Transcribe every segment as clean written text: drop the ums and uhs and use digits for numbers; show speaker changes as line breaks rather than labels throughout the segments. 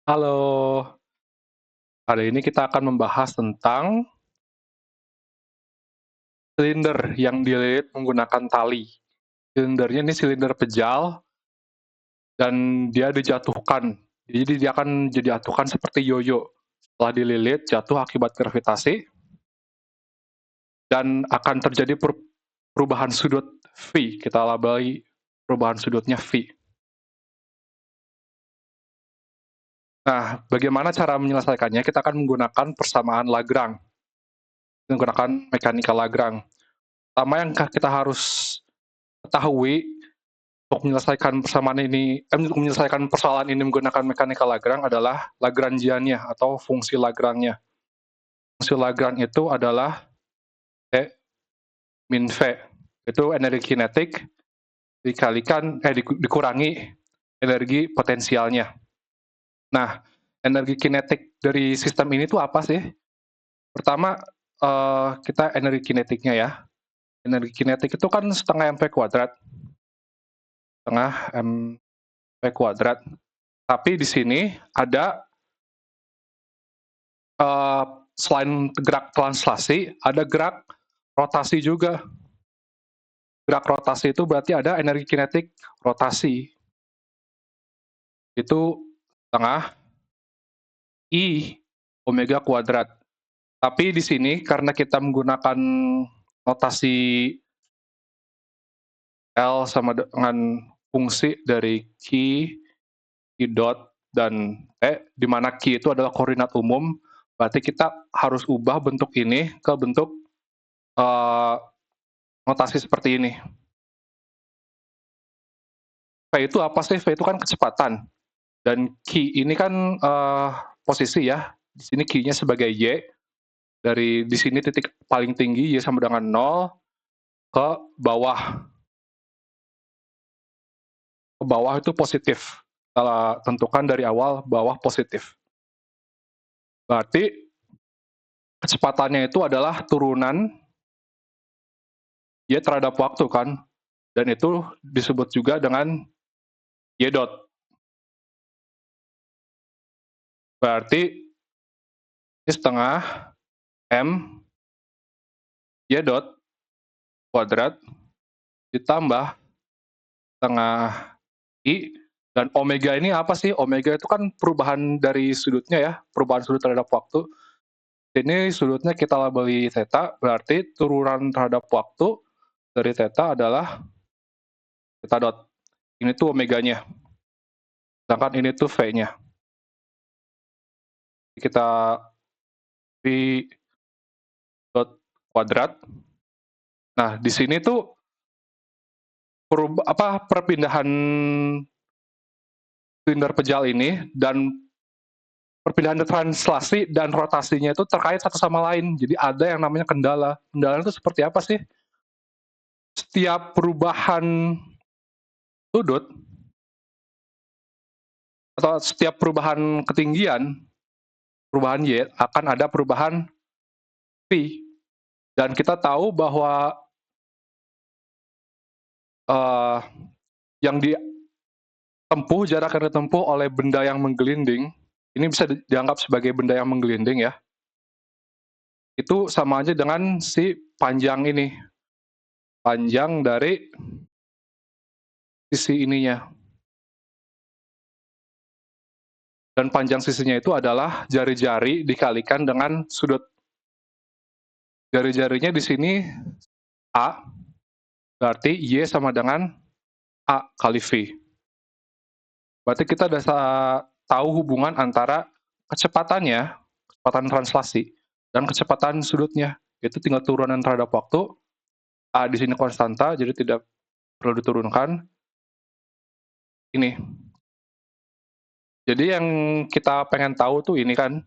Halo, hari ini kita akan membahas tentang silinder yang dililit menggunakan tali. Silindernya ini silinder pejal dan dia dijatuhkan. Jadi dia akan dijatuhkan seperti yoyo. Setelah dililit, jatuh akibat gravitasi dan akan terjadi perubahan sudut V. Kita labeli perubahan sudutnya V. Nah, bagaimana cara menyelesaikannya? Kita akan menggunakan persamaan Lagrange, menggunakan mekanika Lagrange. Pertama yang kita harus ketahui untuk menyelesaikan persoalan ini menggunakan mekanika Lagrange adalah Lagrangiannya atau fungsi Lagrange-nya. Fungsi Lagrange itu adalah E min V, itu energi kinetik dikurangi energi potensialnya. Nah, energi kinetik dari sistem ini tuh apa sih? Pertama, kita energi kinetiknya ya. Energi kinetik itu kan setengah mv kuadrat, setengah mv kuadrat. Tapi di sini ada selain gerak translasi, ada gerak rotasi juga. Gerak rotasi itu berarti ada energi kinetik rotasi. Itu setengah I omega kuadrat. Tapi di sini karena kita menggunakan notasi L sama dengan fungsi dari Q, Q dot, dan E, di mana Q itu adalah koordinat umum, berarti kita harus ubah bentuk ini ke bentuk notasi seperti ini. V itu apa sih? V itu kan kecepatan. Dan Q ini kan posisi ya. Di sini Q-nya sebagai Y. Dari di sini titik paling tinggi Y sama dengan 0 ke bawah. Ke bawah itu positif. Kita tentukan dari awal bawah positif. Berarti kecepatannya itu adalah turunan Y terhadap waktu kan. Dan itu disebut juga dengan Y dot. Berarti ini setengah M Y dot kuadrat ditambah setengah I, dan omega ini apa sih? Omega itu kan perubahan dari sudutnya ya, perubahan sudut terhadap waktu. Ini sudutnya kita labeli theta, berarti turunan terhadap waktu dari theta adalah theta dot. Ini tuh omeganya, sedangkan ini tuh V-nya. Kita V dot kuadrat. Nah, di sini tuh perpindahan silinder pejal ini dan perpindahan translasi dan rotasinya itu terkait satu sama lain. Jadi ada yang namanya kendala. Kendala itu seperti apa sih? Setiap perubahan sudut atau setiap perubahan ketinggian, perubahan Y, akan ada perubahan V. Dan kita tahu bahwa yang ditempuh, jarak yang ditempuh oleh benda yang menggelinding, ini bisa dianggap sebagai benda yang menggelinding ya, itu sama aja dengan si panjang ini, panjang dari sisi ininya. Dan panjang sisinya itu adalah jari-jari dikalikan dengan sudut. Jari-jarinya di sini A, berarti Y sama dengan A kali V. Berarti kita udah tahu hubungan antara kecepatannya, kecepatan translasi, dan kecepatan sudutnya. Itu tinggal turunan terhadap waktu. A di sini konstanta, jadi tidak perlu diturunkan. Ini. Jadi yang kita pengen tahu tuh ini kan,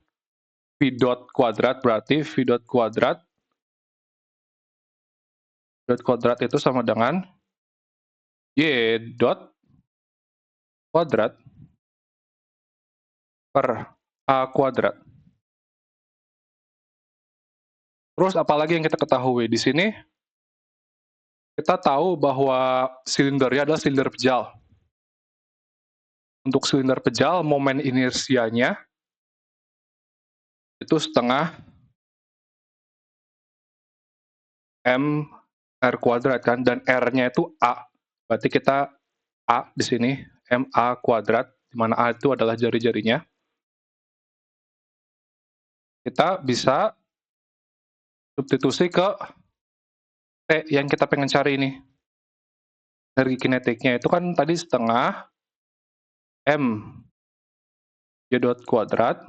V dot kuadrat, berarti V dot kuadrat itu sama dengan Y dot kuadrat per A kuadrat. Terus apalagi yang kita ketahui di sini, kita tahu bahwa silindernya adalah silinder pejal. Untuk silinder pejal, momen inersianya itu setengah M R kuadrat kan, dan R-nya itu A. Berarti kita A di sini, MA kuadrat, di mana A itu adalah jari-jarinya. Kita bisa substitusi ke T yang kita pengen cari ini. Energi kinetiknya itu kan tadi setengah M Y dot kuadrat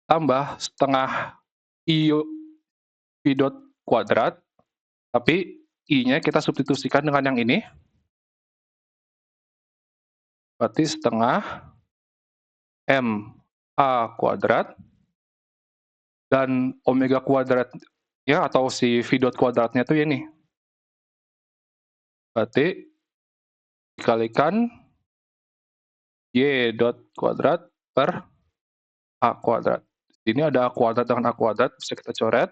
tambah setengah I V dot kuadrat, tapi I-nya kita substitusikan dengan yang ini, berarti setengah M A kuadrat, dan omega kuadrat ya, atau si V dot kuadratnya itu ini. Berarti dikalikan Y dot kuadrat per A kuadrat. Ini ada A kuadrat dengan A kuadrat, bisa kita coret.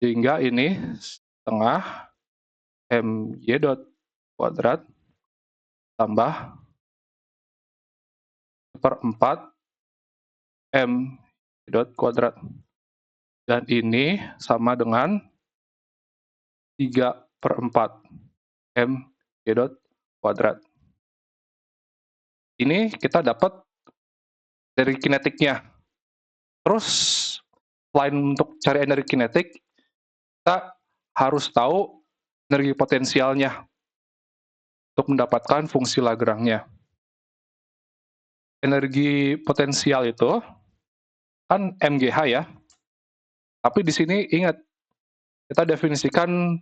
Sehingga ini setengah MY dot kuadrat tambah 1/4 M dot kuadrat. Dan ini sama dengan 3/4 M dot kuadrat. Ini kita dapat dari kinetiknya. Terus selain untuk cari energi kinetik, kita harus tahu energi potensialnya untuk mendapatkan fungsi Lagrange-nya. Energi potensial itu kan MGH ya. Tapi di sini ingat, kita definisikan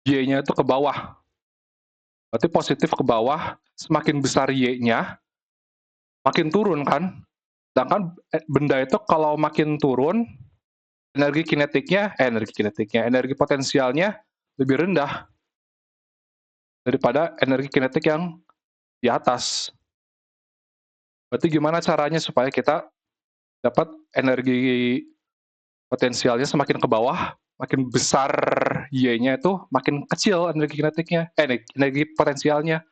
Y-nya itu ke bawah. Berarti positif ke bawah, semakin besar Y-nya, makin turun kan. Sedangkan benda itu kalau makin turun, energi potensialnya lebih rendah daripada energi kinetik yang di atas. Berarti gimana caranya supaya kita dapat energi potensialnya semakin ke bawah, makin besar Y-nya itu, makin kecil energi kinetiknya, energi potensialnya.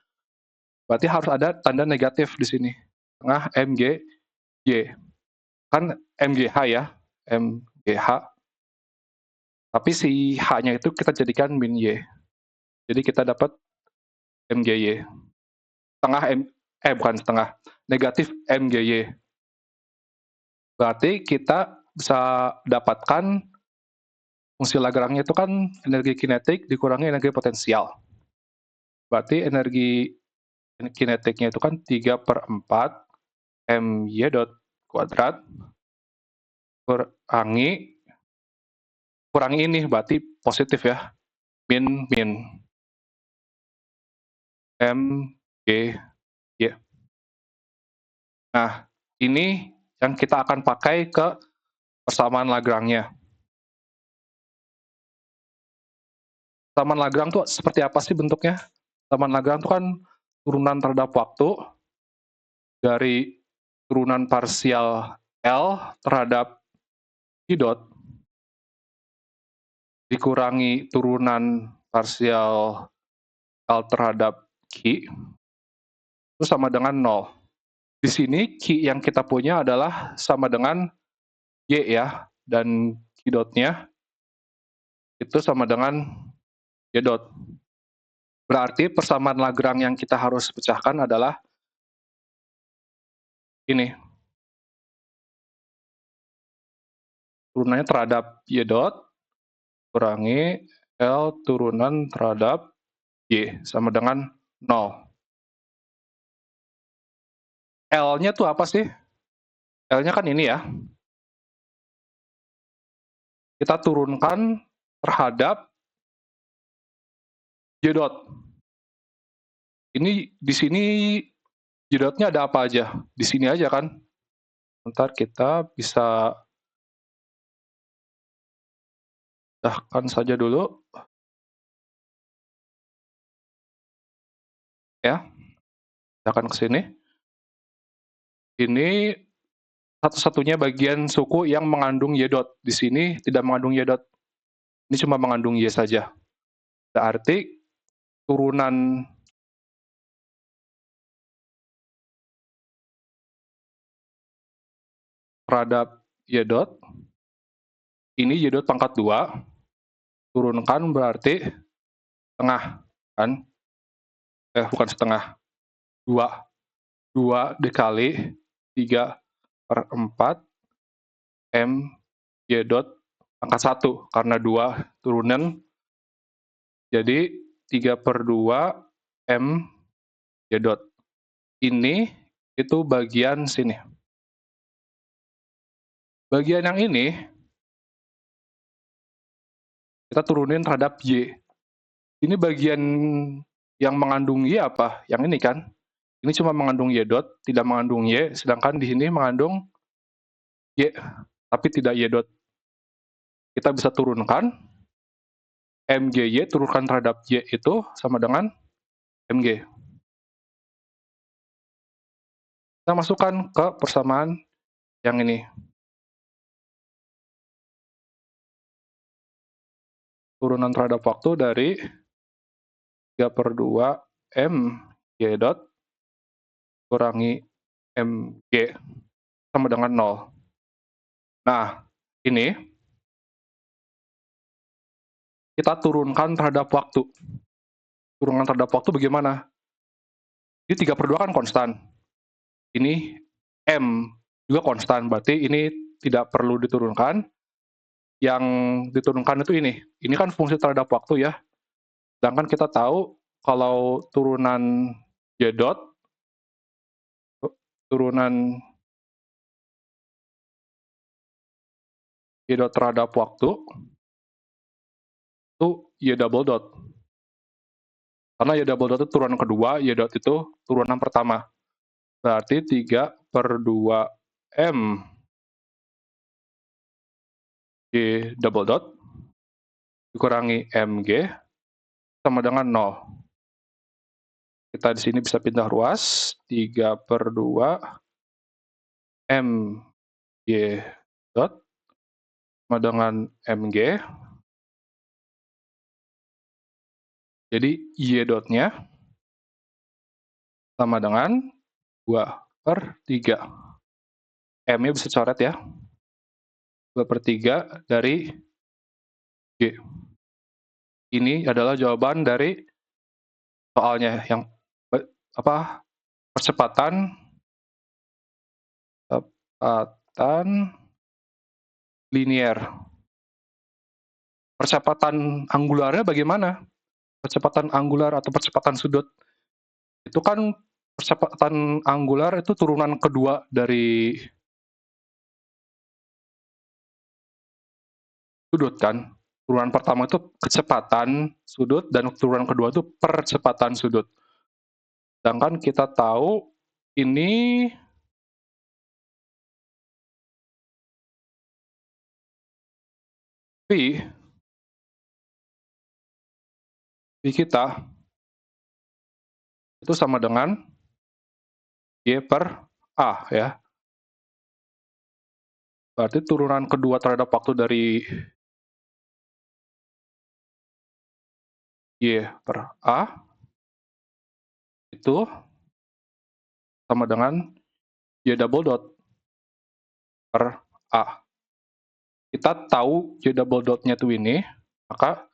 Berarti harus ada tanda negatif di sini, tengah MG Y. Kan MGH ya, MGH. Tapi si H-nya itu kita jadikan min Y. Jadi kita dapat MGY. Bukan setengah, negatif MGY. Berarti kita bisa dapatkan fungsi Lagrange itu kan energi kinetik dikurangi energi potensial. Berarti energi kinetiknya itu kan 3/4 MY dot kuadrat kurangi ini, berarti positif ya, min MGY. Nah, ini yang kita akan pakai ke persamaan Lagrange-nya. Persamaan Lagrange itu seperti apa sih bentuknya? Persamaan Lagrange itu kan turunan terhadap waktu dari turunan parsial L terhadap I dot dikurangi turunan parsial L terhadap Q itu sama dengan 0. Di sini Q yang kita punya adalah sama dengan Y ya, dan Q dot-nya itu sama dengan Y dot. Berarti persamaan Lagrange yang kita harus pecahkan adalah ini. Turunannya terhadap Y dot kurangi L turunan terhadap Y sama dengan 0. L-nya tuh apa sih? L-nya kan ini ya. Kita turunkan terhadap Y dot. Ini di sini Y dot-nya ada apa aja? Di sini aja kan? Ntar kita bisa pecahkan saja dulu. Ya, pecahkan ke sini. Ini satu-satunya bagian suku yang mengandung Y dot. Di sini tidak mengandung Y dot. Ini cuma mengandung Y saja. Berarti turunan terhadap Y dot, ini Y dot pangkat 2, turunkan berarti setengah, kan? Bukan setengah, 2. 2 dikali 3/4 M Y dot pangkat 1, karena 2 turunan, jadi 3/2 M Y dot. Ini itu bagian sini. Bagian yang ini kita turunin terhadap Y. Ini bagian yang mengandung Y apa? Yang ini kan? Ini cuma mengandung Y dot, tidak mengandung Y, sedangkan di sini mengandung Y, tapi tidak Y dot. Kita bisa turunkan, MGY turunkan terhadap Y itu sama dengan MG. Kita masukkan ke persamaan yang ini. Turunan terhadap waktu dari 3/2 M Y dot kurangi MG sama dengan 0. Nah, ini kita turunkan terhadap waktu. Turunan terhadap waktu bagaimana? Ini 3/2 kan konstan. Ini M juga konstan, berarti ini tidak perlu diturunkan. Yang diturunkan itu ini. Ini kan fungsi terhadap waktu ya. Sedangkan kita tahu kalau turunan Y dot, turunan Y dot terhadap waktu itu Y double dot. Karena Y double dot itu turunan kedua, Y dot itu turunan pertama. Berarti 3/2 M Y double dot dikurangi MG sama dengan 0. Kita di sini bisa pindah ruas, 3/2 M Y dot sama dengan MG. Jadi Y dotnya sama dengan 2/3. M-nya bisa coret ya. 2/3 dari G. Ini adalah jawaban dari soalnya yang percepatan linier. Percepatan anggularnya bagaimana? Percepatan anggular atau percepatan sudut. Itu kan percepatan anggular itu turunan kedua dari sudut kan. Turunan pertama itu kecepatan sudut dan turunan kedua itu percepatan sudut. Sedangkan kita tahu ini V kita itu sama dengan Y/A ya. Berarti turunan kedua terhadap waktu dari Y/A itu sama dengan Y double dot per A. Kita tahu Y double dot-nya itu ini, maka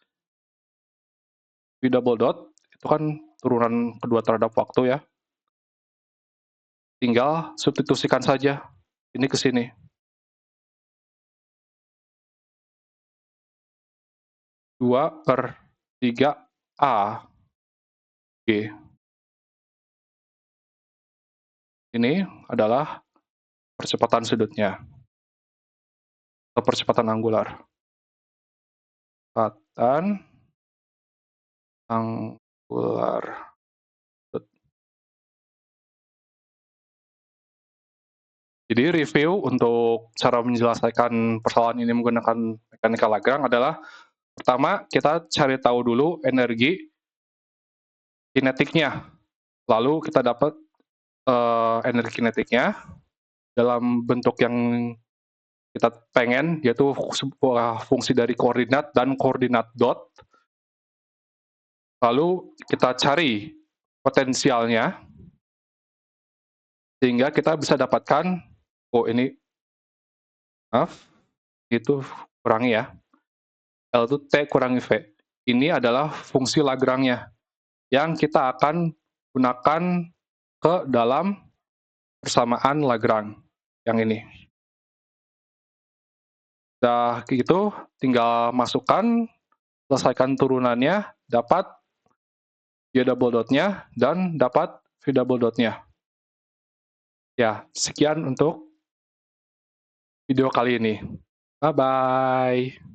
Y double dot itu kan turunan kedua terhadap waktu ya. Tinggal substitusikan saja ini ke sini. Dua per 3A G. Ini adalah percepatan sudutnya atau percepatan anggular. Percepatan anggular. Jadi review untuk cara menyelesaikan persoalan ini menggunakan mekanika Lagrange adalah pertama kita cari tahu dulu energi kinetiknya, lalu kita dapat energi kinetiknya dalam bentuk yang kita pengen, yaitu sebuah fungsi dari koordinat dan koordinat dot. Lalu kita cari potensialnya sehingga kita bisa dapatkan, oh ini Maaf, itu kurangi ya. L itu T kurangi V. Ini adalah fungsi Lagrange-nya yang kita akan gunakan ke dalam persamaan Lagrange yang ini. Udah gitu, tinggal masukkan, selesaikan turunannya, dapat Y double dot-nya, dan dapat V double dot-nya. Ya, sekian untuk video kali ini. Bye-bye.